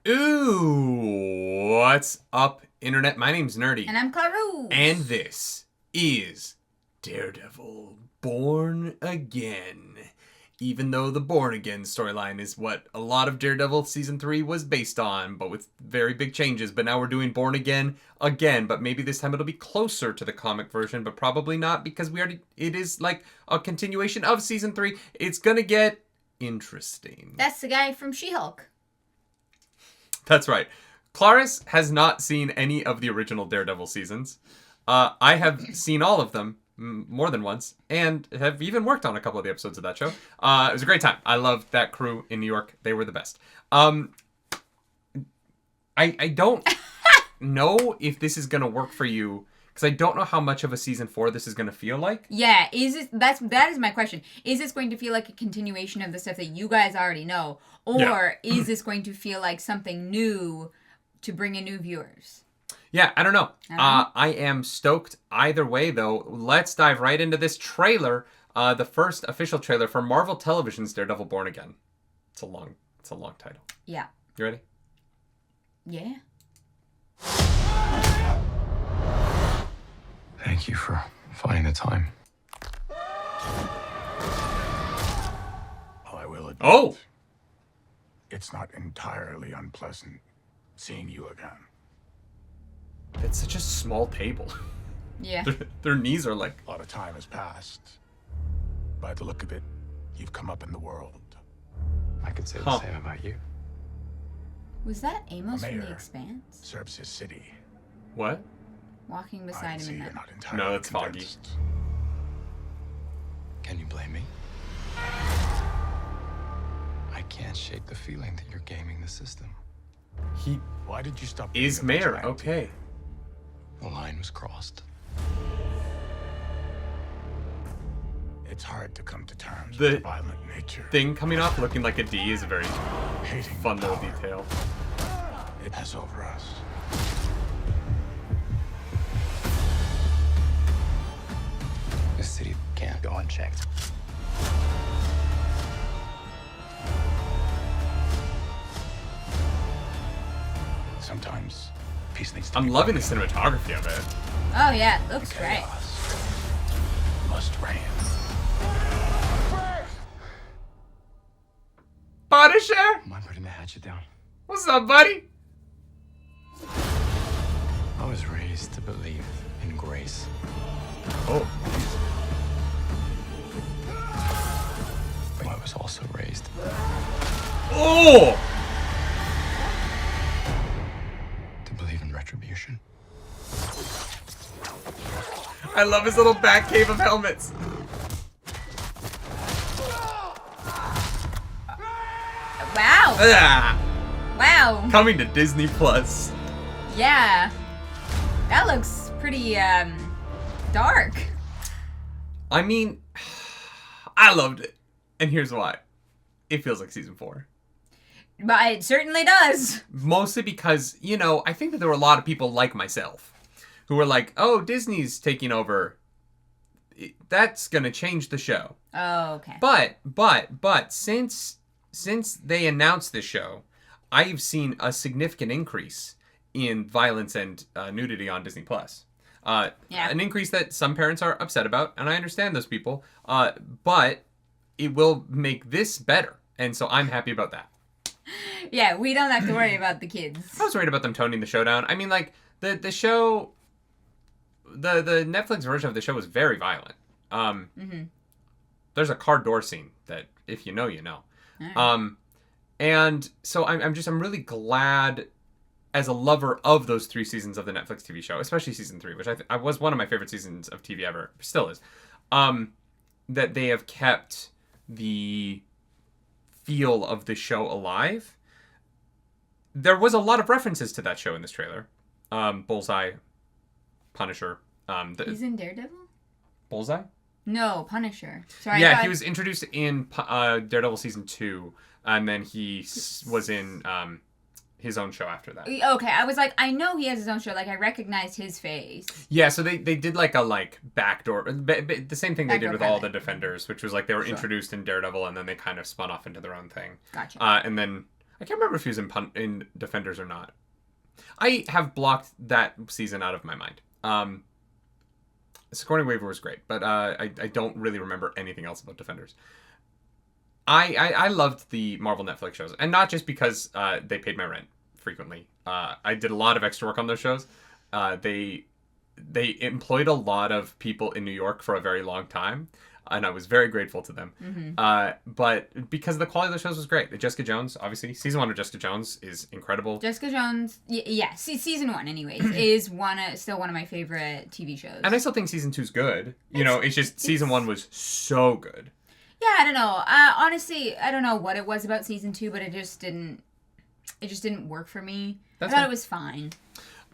Ooh, what's up, Internet? My name's Nerdy. And I'm Karu. And this is Daredevil Born Again. Even though the Born Again storyline is what a lot of Daredevil Season 3 was based on, but with very big changes. But now we're doing Born Again again, but maybe this time it'll be closer to the comic version, but probably not because it is like a continuation of Season 3. It's gonna get interesting. That's the guy from She-Hulk. That's right. Clarice has not seen any of the original Daredevil seasons. I have seen all of them more than once and have even worked on a couple of the episodes of that show. It was a great time. I loved that crew in New York. They were the best. I don't know if this is going to work for you because I don't know how much of a season 4 this is going to feel like. Yeah, that is my question. Is this going to feel like a continuation of the stuff that you guys already know? Or is this going to feel like something new to bring in new viewers? Yeah, I don't know. I am stoked either way, though. Let's dive right into this trailer, the first official trailer for Marvel Television's Daredevil Born Again. It's a long title. Yeah. You ready? Yeah. Thank you for finding the time. I will admit, Oh! it's not entirely unpleasant seeing you again. It's such a small table. Yeah. Their knees are like... A lot of time has passed. By the look of it, you've come up in the world. I could say the same about you. Was that Amos from The Mayor Expanse? serves his city. What? Walking I beside can see him in you're that. not entirely No, that's foggy. convinced. Can you blame me? I can't shake the feeling that you're gaming the system. He Why did you stop being is a mayor. vigilante? Okay. The line was crossed. It's hard to come to terms The with the violent nature. Thing coming off looking like a D is a very Hating fun the little power detail. it has over us. This city can't go unchecked. Sometimes peace needs to I'm be loving the broken. cinematography of it. Oh, yeah. It looks great. Chaos must reign. Punisher? Am I putting the hatchet down? What's up, buddy? I was raised to believe in grace. Oh. But I was also raised Oh! to believe in retribution. I love his little back cave of helmets. Wow. Ah, Wow. coming to Disney Plus. Yeah. That looks pretty, dark. I mean, I loved it. And here's why. It feels like season 4. But it certainly does. Mostly because, I think that there were a lot of people like myself who were like, oh, Disney's taking over. That's going to change the show. Oh, okay. But since they announced this show, I've seen a significant increase in violence and nudity on Disney Plus. An increase that some parents are upset about, and I understand those people. But it will make this better, and so I'm happy about that. Yeah, we don't have to worry about the kids. I was worried about them toning the show down. I mean, like the show, the Netflix version of the show was very violent. There's a car door scene that if you know, you know. Right. And so I'm really glad, as a lover of those 3 seasons of the Netflix TV show, especially season 3, which I was one of my favorite seasons of TV ever, still is, that they have kept the feel of the show alive. There was a lot of references to that show in this trailer. Bullseye, Punisher. He's in Daredevil? Bullseye? No, Punisher. Sorry. Yeah, he was introduced in Daredevil season 2, and then he was in his own show after that. Okay, I was like, I know he has his own show. Like, I recognized his face. Yeah, so they did like a backdoor, the same thing they did Backdoor with all the pilot. Defenders, which was like they were Sure. introduced in Daredevil and then they kind of spun off into their own thing. Gotcha. And then I can't remember if he was in Defenders or not. I have blocked that season out of my mind. Sigourney Weaver was great, but I don't really remember anything else about Defenders. I loved the Marvel Netflix shows, and not just because they paid my rent frequently. I did a lot of extra work on those shows. They employed a lot of people in New York for a very long time, and I was very grateful to them. Mm-hmm. But because the quality of the shows was great. Jessica Jones, obviously, season 1 of Jessica Jones is incredible. Jessica Jones, yeah, season 1, anyways, is still one of my favorite TV shows. And I still think season 2 is good. It's just season 1 was so good. Yeah, I don't know. Honestly, I don't know what it was about season 2, but it just didn't work for me. I thought it was fine.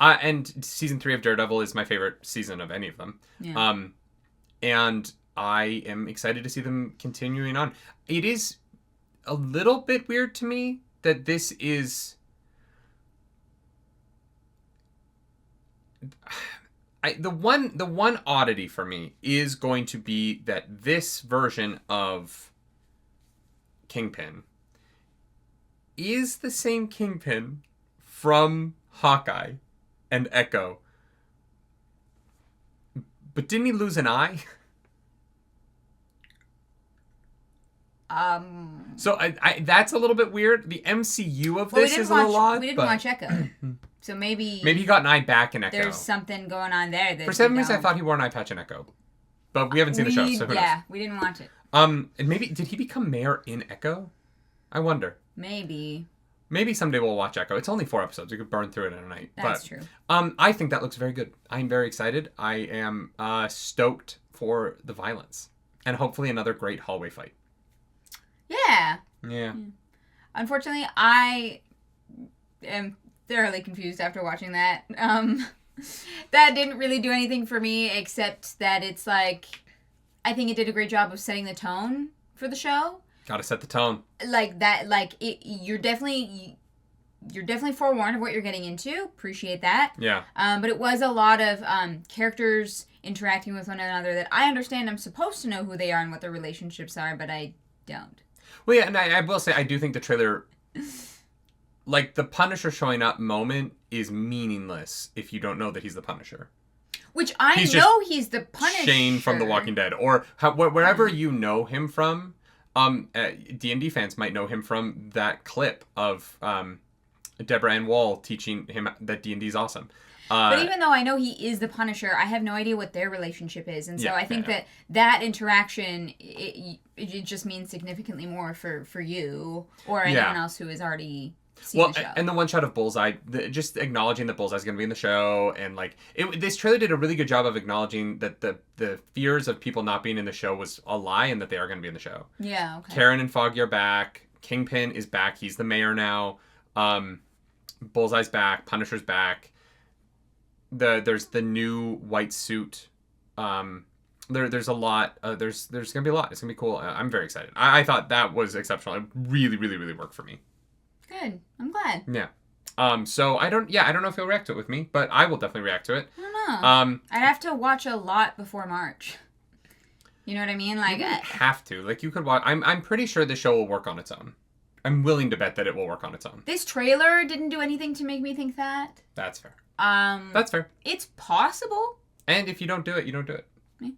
And season 3 of Daredevil is my favorite season of any of them. Yeah. And I am excited to see them continuing on. It is a little bit weird to me that this is... The one oddity for me is going to be that this version of Kingpin is the same Kingpin from Hawkeye and Echo. But didn't he lose an eye? So I that's a little bit weird. The MCU of this is a little odd. We didn't watch Echo. So maybe he got an eye back in Echo. There's something going on there. For some reason, I thought he wore an eye patch in Echo, but we haven't seen the show, so who knows? We didn't watch it. And maybe did he become mayor in Echo? I wonder. Maybe someday we'll watch Echo. It's only 4 episodes. We could burn through it in a night. That's true. I think that looks very good. I'm very excited. I am stoked for the violence and hopefully another great hallway fight. Yeah. Unfortunately, I am thoroughly confused after watching that. That didn't really do anything for me, except that it's like, I think it did a great job of setting the tone for the show. Gotta set the tone. Like that, you're definitely forewarned of what you're getting into. Appreciate that. Yeah. But it was a lot of characters interacting with one another that I understand I'm supposed to know who they are and what their relationships are, but I don't. Well, yeah, and I will say, I do think the trailer, like, the Punisher showing up moment is meaningless if you don't know that he's the Punisher. Which he's the Punisher. Shane from The Walking Dead. Or wherever you know him from, D&D fans might know him from that clip of Deborah Ann Wall teaching him that D&D is awesome. But even though I know he is the Punisher, I have no idea what their relationship is. And so I think that interaction, it just means significantly more for you or anyone else who has already seen the show. And the one shot of Bullseye, just acknowledging that Bullseye's going to be in the show. And like this trailer did a really good job of acknowledging that the fears of people not being in the show was a lie and that they are going to be in the show. Yeah, okay. Karen and Foggy are back. Kingpin is back. He's the mayor now. Bullseye's back. Punisher's back. There's the new white suit. There's a lot. There's gonna be a lot. It's gonna be cool. I'm very excited. I thought that was exceptional. It really, really, really worked for me. Good. I'm glad. Yeah. So I don't know if you'll react to it with me, but I will definitely react to it. I don't know. I'd have to watch a lot before March. You know what I mean? Like you don't have to. Like you could watch. I'm pretty sure the show will work on its own. I'm willing to bet that it will work on its own. This trailer didn't do anything to make me think that. That's fair. That's fair. It's possible. And if you don't do it, you don't do it. Yeah.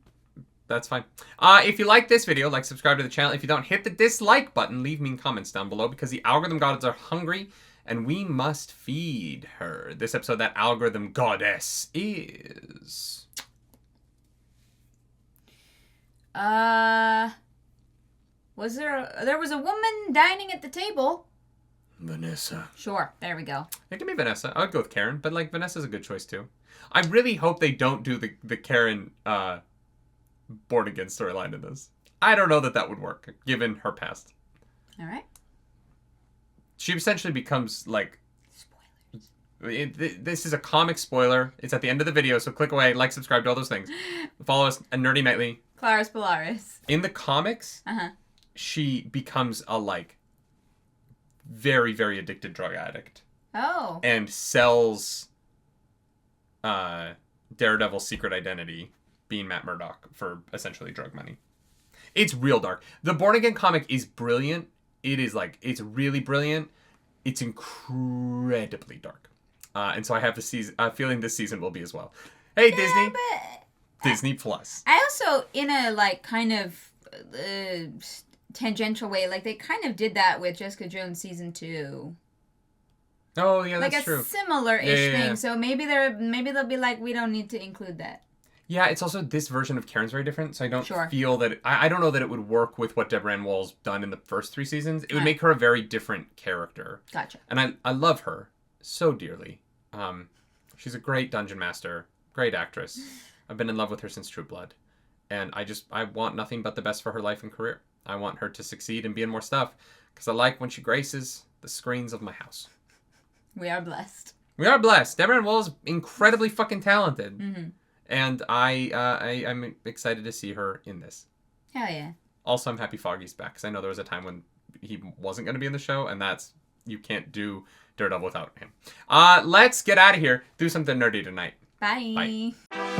That's fine. If you like this video, subscribe to the channel. If you don't, hit the dislike button. Leave mean comments down below because the algorithm gods are hungry and we must feed her. This episode, that algorithm goddess is... there was a woman dining at the table. Vanessa. Sure, there we go. It can be Vanessa. I would go with Karen, but Vanessa's a good choice too. I really hope they don't do the Karen born again storyline in this. I don't know that would work given her past. All right. She essentially becomes Spoilers. This is a comic spoiler. It's at the end of the video, so click away, subscribe to all those things. Follow us at Nerdy Nightly. Claris Polaris. In the comics, she becomes a very, very addicted drug addict. Oh. And sells Daredevil's secret identity, being Matt Murdock, for essentially drug money. It's real dark. The Born Again comic is brilliant. It is it's really brilliant. it's incredibly dark. And so I have the feeling this season will be as well. Hey, Yeah, Disney. but Disney Plus. I also, in a like kind of tangential way, like they kind of did that with Jessica Jones season 2. Oh, yeah, Like that's a true. similar-ish Yeah. thing. So maybe they'll be like, we don't need to include that. Yeah, it's also this version of Karen's very different, so I don't Sure. feel that... I don't know that it would work with what Deborah Ann Woll's done in the first 3 seasons. It would Right. make her a very different character. Gotcha. And I love her so dearly. She's a great dungeon master, great actress. I've been in love with her since True Blood. And I want nothing but the best for her life and career. I want her to succeed and be in more stuff, because I like when she graces the screens of my house. We are blessed. We are blessed. Deborah Ann Woll is incredibly fucking talented. Mm-hmm. And I'm excited to see her in this. Hell yeah. Also, I'm happy Foggy's back, because I know there was a time when he wasn't going to be in the show, and you can't do Daredevil without him. Let's get out of here. Do something nerdy tonight. Bye. Bye.